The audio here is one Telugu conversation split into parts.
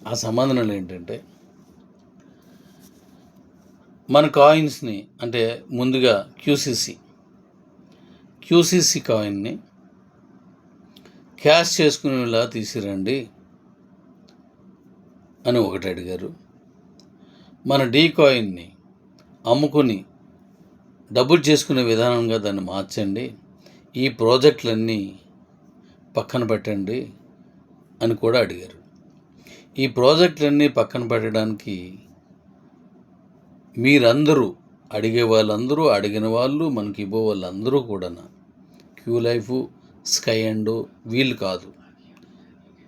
ఆ సమాధానాలు ఏంటంటే, మన కాయిన్స్ని అంటే ముందుగా క్యూసీసీ కాయిన్ని క్యాష్ చేసుకునేలా తీసిరండి అని ఒకటి అడిగారు. మన డీ కాయిన్ని అమ్ముకొని డబ్బులు చేసుకునే విధానంగా దాన్ని మార్చండి, ఈ ప్రాజెక్టులన్నీ పక్కన పెట్టండి అని కూడా అడిగారు. ఈ ప్రాజెక్టులన్నీ పక్కన పెట్టడానికి మీరందరూ అడిగే వాళ్ళందరూ, అడిగిన వాళ్ళు, మనకి ఇవ్వే వాళ్ళందరూ కూడా క్యూ లైఫ్, స్కై అండ్ వీళ్ళు కాదు,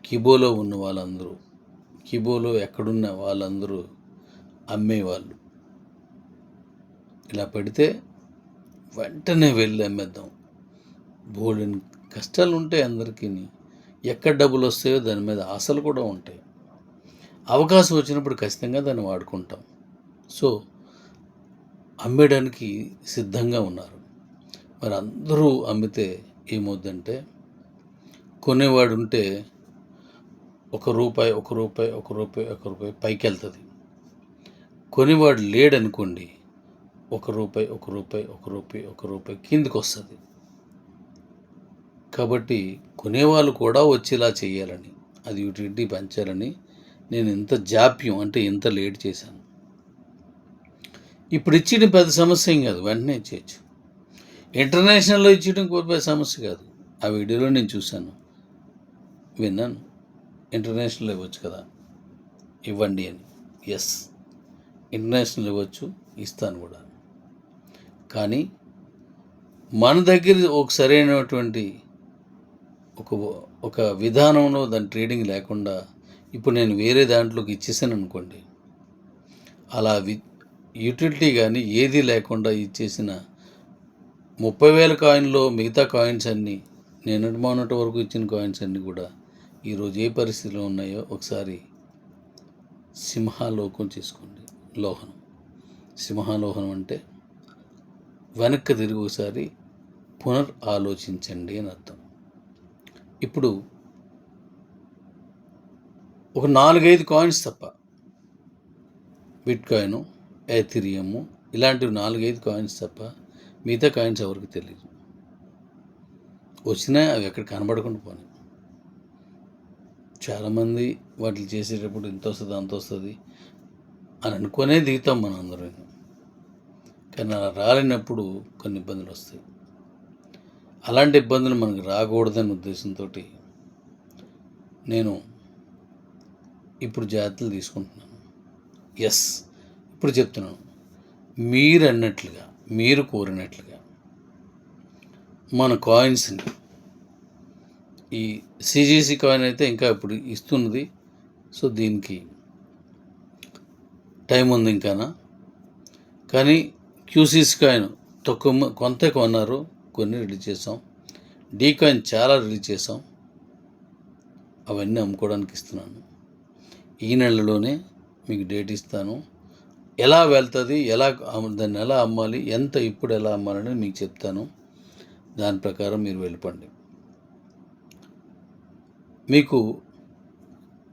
కిబోలో ఉన్న వాళ్ళందరూ, కిబోలో ఎక్కడున్న వాళ్ళందరూ అమ్మేవాళ్ళు. ఇలా పెడితే వెంటనే వెళ్ళి అమ్మేద్దాం. బోలెని కష్టాలు ఉంటాయి అందరికీ. ఎక్కడ డబ్బులు వస్తాయో దాని మీద ఆశలు కూడా ఉంటాయి. అవకాశం వచ్చినప్పుడు ఖచ్చితంగా దాన్ని వాడుకుంటాం. సో అమ్మేయడానికి సిద్ధంగా ఉన్నారు. మరి అందరూ అమ్మితే ఏమవుద్దంటే, కొనేవాడు ఉంటే ₹1 పైకి వెళ్తుంది. కొనేవాడు లేడనుకోండి, ₹1 కిందికి వస్తుంది. కాబట్టి కొనేవాళ్ళు కూడా వచ్చేలా చేయాలని, అది యూటిలిటీ పెంచాలని నేను ఇంత జాప్యం అంటే ఇంత లేట్ చేశాను. ఇప్పుడు ఇచ్చేయడం పెద్ద సమస్య ఏం కాదు, వెంటనే ఇచ్చేయచ్చు. ఇంటర్నేషనల్లో ఇచ్చేయడం పెద్ద సమస్య కాదు. ఆ వీడియోలో నేను చూశాను, విన్నాను. ఇంటర్నేషనల్ ఇవ్వచ్చు కదా, ఇవ్వండి అని. ఎస్, ఇంటర్నేషనల్ ఇవ్వచ్చు, ఇస్తాను కూడా. కానీ మన దగ్గర ఒక సరైనటువంటి ఒక విధానంలో దాని ట్రేడింగ్ లేకుండా ఇప్పుడు నేను వేరే దాంట్లోకి ఇచ్చేసాను అనుకోండి, అలా యూటిలిటీ కానీ ఏది లేకుండా ఇచ్చేసిన 30,000 కాయిన్లో మిగతా కాయిన్స్ అన్నీ, మొన్నటి వరకు ఇచ్చిన కాయిన్స్ అన్నీ కూడా ఈరోజు ఏ పరిస్థితిలో ఉన్నాయో ఒకసారి సింహాలోకం చేసుకోండి. సింహాలోహనం అంటే వెనక్కి తిరిగి ఒకసారి ఆలోచించండి అని అర్థం. ఇప్పుడు ఒక 4-5 కాయిన్స్ తప్ప, బిట్ కాయిన్, ఎథీరియం ఇలాంటివి 4-5 కాయిన్స్ తప్ప మిగతా కాయిన్స్ ఎవరికి తెలియదు. వచ్చినా అవి ఎక్కడ కనబడకుండా పోనీ. చాలామంది వాటిని చేసేటప్పుడు ఇంత వస్తుంది అంత వస్తుంది అని అనుకునే దిగుతాం మనం అందరం. కానీ అలా రాలేనప్పుడు కొన్ని ఇబ్బందులు వస్తాయి. అలాంటి ఇబ్బందులు మనకు రాకూడదనే ఉద్దేశంతో నేను ఇప్పుడు జాగ్రత్తలు తీసుకుంటున్నాను. ఎస్, ఇప్పుడు చెప్తున్నాను, మీరు కోరినట్లుగా మన కాయిన్స్ని, ఈ సిజీసీ కాయిన్ అయితే ఇంకా ఇప్పుడు ఇస్తున్నది. సో దీనికి టైం ఉంది ఇంకానా. కానీ క్యూసీసీ కాయిన్ కొంత కొన్నారు, కొన్ని రిలీజ్ చేసాం. డీ కాయిన్ చాలా రిలీజ్ చేసాం, అవన్నీ అమ్ముకోవడానికి ఇస్తున్నాను. ఈ నెలలోనే మీకు డేట్ ఇస్తాను. ఎలా వెళ్తుంది, దాన్ని ఎలా అమ్మాలి, ఇప్పుడు ఎలా అమ్మాలని మీకు చెప్తాను. దాని ప్రకారం మీరు వెళ్ళిపోండి. మీకు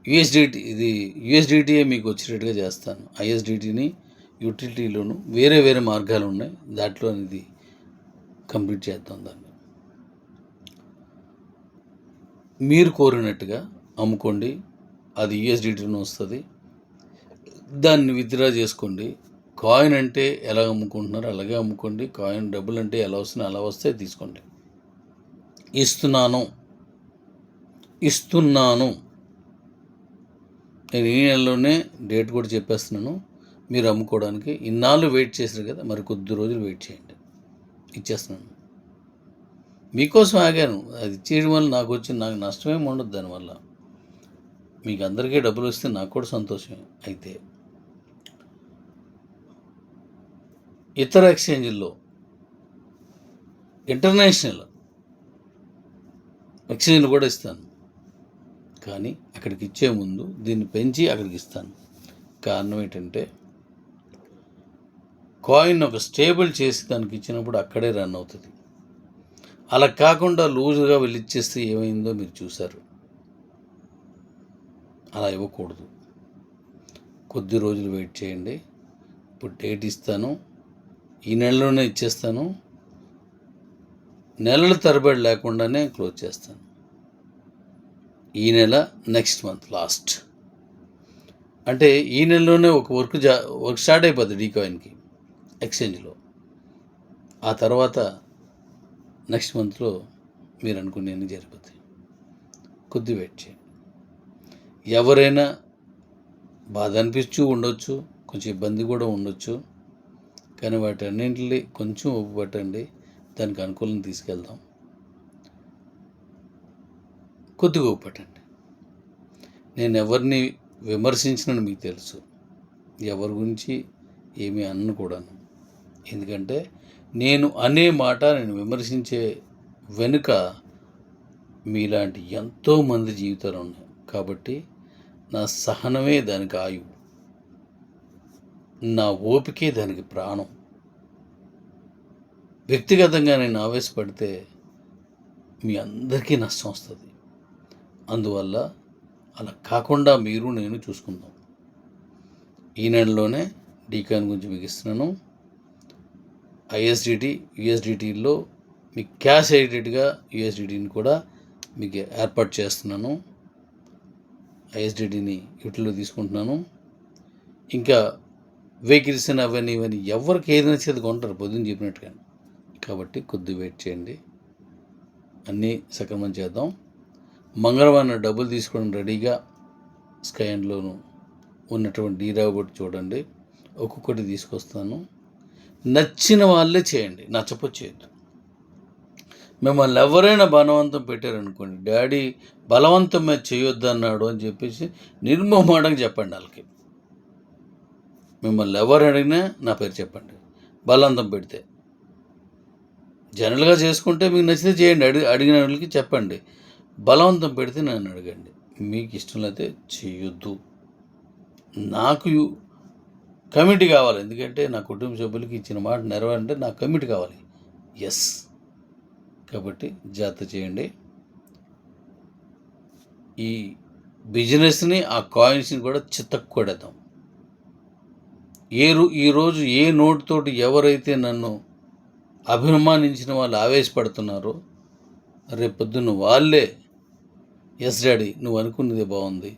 యూఎస్డిటీయే మీకు వచ్చేటట్టుగా చేస్తాను. ఐఎస్డిటీని యూటిలిటీలోను వేరే మార్గాలు ఉన్నాయి, దాంట్లో అనేది కంప్లీట్ చేద్దాం. దాన్ని మీరు కోరినట్టుగా అమ్ముకోండి, అది యూఎస్డిటీలో వస్తుంది. దాన్ని విత్డ్రా చేసుకోండి. కాయిన్ అంటే ఎలా అమ్ముకుంటున్నారో అలాగే అమ్ముకోండి. కాయిన్ డబ్బులు అంటే ఎలా వస్తున్నాయో అలా వస్తే తీసుకోండి. ఇస్తున్నాను నేను ఈ నెలలోనే డేట్ కూడా చెప్పేస్తున్నాను. మీరు అమ్ముకోవడానికి ఇన్నాళ్ళు వెయిట్ చేశారు కదా, మరి కొద్ది రోజులు వెయిట్ చేయండి, ఇచ్చేస్తున్నాను. మీకోసం ఆగాను. అది ఇచ్చేయడం వల్ల నాకు నష్టమేమి ఉండదు. దానివల్ల మీకు అందరికీ డబ్బులు వస్తే నాకు కూడా సంతోషమే. అయితే ఇతర ఎక్స్చేంజ్ల్లో, ఇంటర్నేషనల్ ఎక్స్చేంజ్లు కూడా ఇస్తాను. కానీ అక్కడికి ఇచ్చే ముందు దీన్ని పెంచి అక్కడికి ఇస్తాను. కారణం ఏంటంటే, కాయిన్ ఒక స్టేబుల్ చేసి దానికి ఇచ్చినప్పుడు అక్కడే రన్ అవుతుంది. అలా కాకుండా లూజ్గా వెళ్ళిచ్చేస్తే ఏమైందో మీరు చూశారు. అలా ఇవ్వకూడదు. కొద్ది రోజులు వెయిట్ చేయండి. ఇప్పుడు డేట్ ఇస్తాను, ఈ నెలలోనే ఇచ్చేస్తాను. నెలల తరబడి లేకుండానే క్లోజ్ చేస్తాను. ఈ నెల, నెక్స్ట్ మంత్ లాస్ట్. అంటే ఈ నెలలోనే ఒక వర్క్ స్టార్ట్ అయిపోద్ది డీకాయిన్కి ఎక్స్చేంజ్లో. ఆ తర్వాత నెక్స్ట్ మంత్లో మీరు అనుకునేవి జరిగిపోతాయి. కొద్ది వెయిట్ చేయండి. ఎవరైనా బాధ అనిపిస్తూ ఉండొచ్చు, కొంచెం ఇబ్బంది కూడా ఉండొచ్చు, కానీ వాటన్నింటినీ కొంచెం ఒప్పు పట్టండి, దానికి అనుకూలంగా తీసుకెళ్దాం. కొద్దిగా ఒప్పు పట్టండి. నేను ఎవరిని విమర్శించినని మీకు తెలుసు, ఎవరి గురించి ఏమీ అన్ను కూడాను. ఎందుకంటే నేను అనే మాట, నేను విమర్శించే వెనుక మీలాంటి ఎంతోమంది జీవితాలు ఉన్నాయి. కాబట్టి నా సహనమే దానికి ఆయువు, నా ఓపికే దానికి ప్రాణం. వ్యక్తిగతంగా నేను ఆవేశపడితే మీ అందరికీ నష్టం వస్తుంది. అందువల్ల అలా కాకుండా మీరు నేను చూసుకుందాం. ఈ నెలలోనే డీకాయిన్ గురించి మీకు ఇస్తున్నాను. ఐఎస్డిటి, యుఎస్డిటీలో మీకు క్యాష్ ఎడిటెడ్గా యుఎస్డిటీని కూడా మీకు ఏర్పాటు చేస్తున్నాను. ఐఎస్డిటీని యూటిల్లో తీసుకుంటున్నాను. ఇంకా వెహికల్స్ అవన్నీ ఎవరికి ఏది నచ్చేది కొంటారు, పొద్దున్న చెప్పినట్టుగా. కాబట్టి కొద్దిగా వెయిట్ చేయండి, అన్నీ సక్రమం చేద్దాం. మంగళవారం డబ్బులు తీసుకోవడం రెడీగా స్కై అండ్లోను ఉన్నటువంటి డీరాబోట్ చూడండి, ఒక్కొక్కటి తీసుకొస్తాను. నచ్చిన వాళ్ళే చేయండి, నచ్చపోచేయద్దు. మిమ్మల్ని ఎవరైనా బలవంతం పెట్టారనుకోండి, డాడీ బలవంతం మీద చేయొద్దు అన్నాడు అని చెప్పేసి నిర్మోహమాటంగా చెప్పండి వాళ్ళకి. మిమ్మల్ని ఎవరు అడిగినా నా పేరు చెప్పండి. బలవంతం పెడితే జనరల్గా చేసుకుంటే మీకు నచ్చితే చేయండి, అడిగిన వాళ్ళకి చెప్పండి. బలవంతం పెడితే నన్ను అడగండి. మీకు ఇష్టం అయితే చేయొద్దు. నాకు కమిటీ కావాలి, ఎందుకంటే నా కుటుంబ సభ్యులకి ఇచ్చిన మాట నెరవేరంటే నాకు కమిటీ కావాలి. ఎస్, కాబట్టి జాగ్రత్త చేయండి. ఈ బిజినెస్ని, ఆ కాయిన్స్ని కూడా చిత్తకొడేద్దాం. ఈరోజు ఏ నోటుతోటి ఎవరైతే నన్ను అభిమానించిన వాళ్ళు ఆవేశపడుతున్నారో, రేపొద్దున వాళ్ళే ఎస్ డాడీ నువ్వు అనుకున్నదే బాగుంది,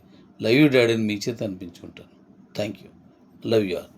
లవ్ యూ డాడీని మీ చేత అనిపించుకుంటాను. Thank you, love you all.